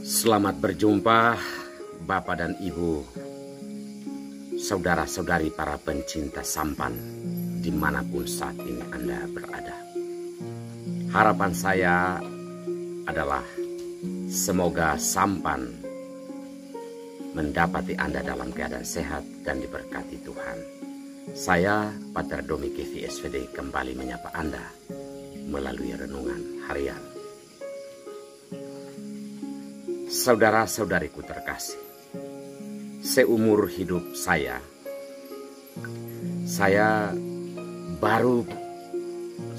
Selamat berjumpa Bapak dan Ibu, saudara-saudari para pencinta sampan dimanapun saat ini Anda berada. Harapan saya adalah semoga sampan mendapati Anda dalam keadaan sehat dan diberkati Tuhan. Saya, Pater Domi Kevi SVD, kembali menyapa Anda melalui renungan harian. Saudara-saudariku terkasih, seumur hidup saya baru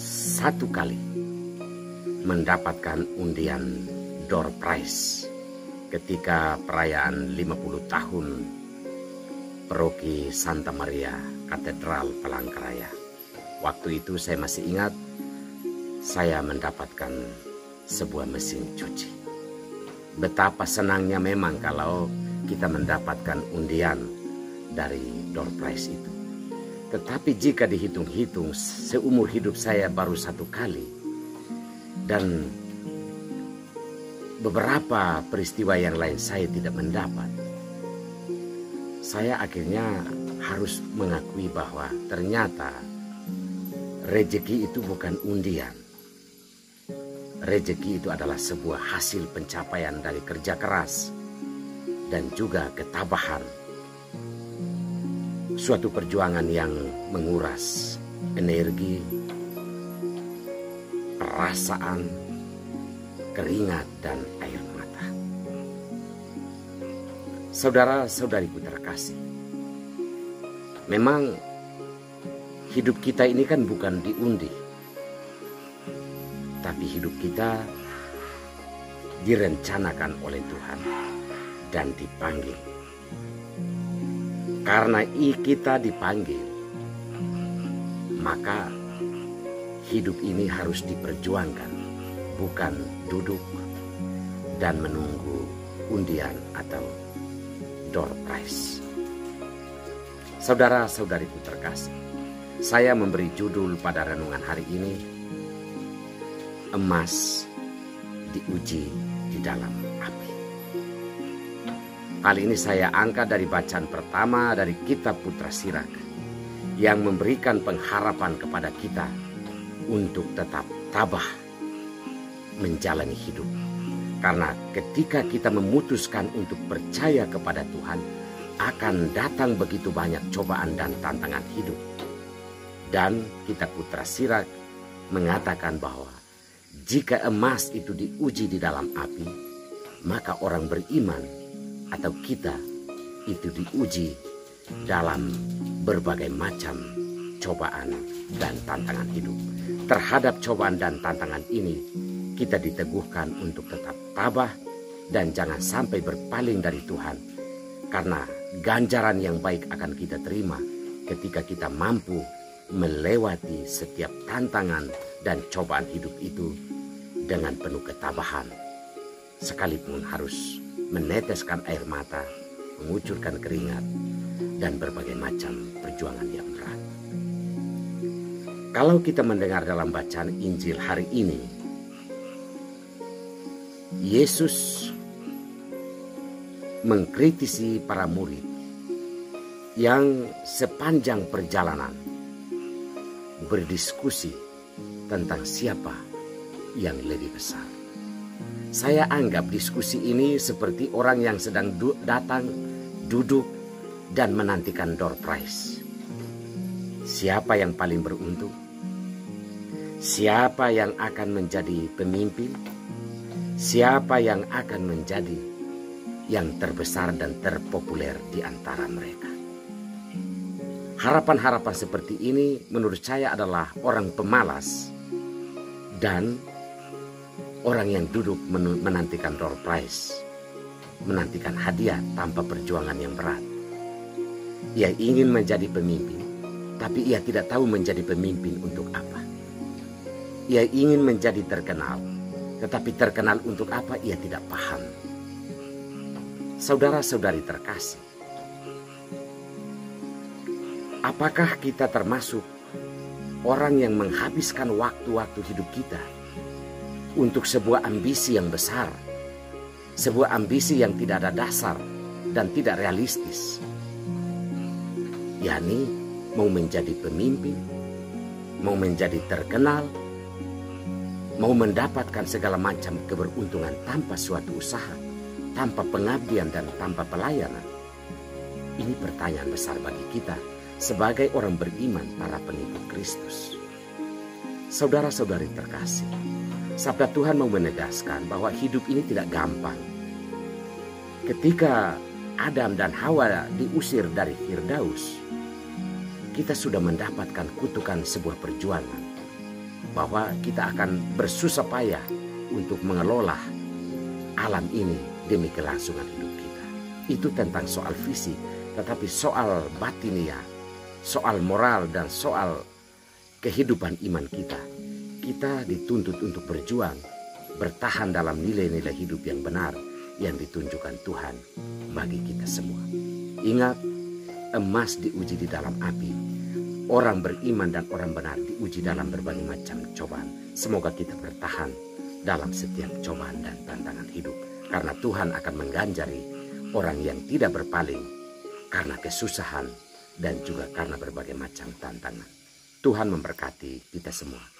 satu kali mendapatkan undian door prize ketika perayaan 50 tahun Paroki Santa Maria Katedral Palangkaraya. Waktu itu saya masih ingat, saya mendapatkan sebuah mesin cuci. Betapa senangnya memang kalau kita mendapatkan undian dari door prize itu. Tetapi jika dihitung-hitung, seumur hidup saya baru satu kali. Dan beberapa peristiwa yang lain saya tidak mendapat. Saya akhirnya harus mengakui bahwa ternyata rezeki itu bukan undian. Rezeki itu adalah sebuah hasil pencapaian dari kerja keras dan juga ketabahan. Suatu perjuangan yang menguras energi, perasaan, keringat, dan air mata. Saudara-saudariku terkasih, memang hidup kita ini kan bukan diundi, tapi hidup kita direncanakan oleh Tuhan dan dipanggil. Karena kita dipanggil, maka hidup ini harus diperjuangkan, bukan duduk dan menunggu undian atau door prize. Saudara-saudariku terkasih, saya memberi judul pada renungan hari ini, emas diuji di dalam api. Kali ini saya angkat dari bacaan pertama dari kitab Putra Sirak yang memberikan pengharapan kepada kita untuk tetap tabah menjalani hidup. Karena ketika kita memutuskan untuk percaya kepada Tuhan, akan datang begitu banyak cobaan dan tantangan hidup. Dan kitab Putra Sirak mengatakan bahwa jika emas itu diuji di dalam api, maka orang beriman atau kita itu diuji dalam berbagai macam cobaan dan tantangan hidup. Terhadap cobaan dan tantangan ini, kita diteguhkan untuk tetap tabah dan jangan sampai berpaling dari Tuhan. Karena ganjaran yang baik akan kita terima ketika kita mampu melewati setiap tantangan dan cobaan hidup itu dengan penuh ketabahan. Sekalipun harus meneteskan air mata, mengucurkan keringat, dan berbagai macam perjuangan yang berat. Kalau kita mendengar dalam bacaan Injil hari ini, Yesus mengkritisi para murid yang sepanjang perjalanan berdiskusi tentang siapa yang lebih besar. Saya anggap diskusi ini seperti orang yang sedang datang, duduk, dan menantikan door prize. Siapa yang paling beruntung? Siapa yang akan menjadi pemimpin? Siapa yang akan menjadi yang terbesar dan terpopuler di antara mereka? Harapan-harapan seperti ini menurut saya adalah orang pemalas dan orang yang duduk menantikan door prize, menantikan hadiah tanpa perjuangan yang berat. Ia ingin menjadi pemimpin, tapi ia tidak tahu menjadi pemimpin untuk apa. Ia ingin menjadi terkenal, tetapi terkenal untuk apa ia tidak paham. Saudara-saudari terkasih, apakah kita termasuk orang yang menghabiskan waktu-waktu hidup kita untuk sebuah ambisi yang besar sebuah ambisi yang tidak ada dasar dan tidak realistis, yakni mau menjadi pemimpin, mau menjadi terkenal, mau mendapatkan segala macam keberuntungan tanpa suatu usaha, tanpa pengabdian dan tanpa pelayanan. Ini pertanyaan besar bagi kita sebagai orang beriman, para pengikut Kristus. Saudara-saudari terkasih, sabda Tuhan mau menegaskan bahwa hidup ini tidak gampang. Ketika Adam dan Hawa diusir dari Firdaus, kita sudah mendapatkan kutukan sebuah perjuangan, bahwa kita akan bersusah payah untuk mengelola alam ini demi kelangsungan hidup kita. Itu tentang soal fisik, tetapi soal batinia, soal moral dan soal kehidupan iman kita, kita dituntut untuk berjuang, bertahan dalam nilai-nilai hidup yang benar yang ditunjukkan Tuhan bagi kita semua. Ingat, emas diuji di dalam api. Orang beriman dan orang benar diuji dalam berbagai macam cobaan. Semoga kita bertahan dalam setiap cobaan dan tantangan hidup, karena Tuhan akan mengganjari orang yang tidak berpaling karena kesusahan dan juga karena berbagai macam tantangan. Tuhan memberkati kita semua.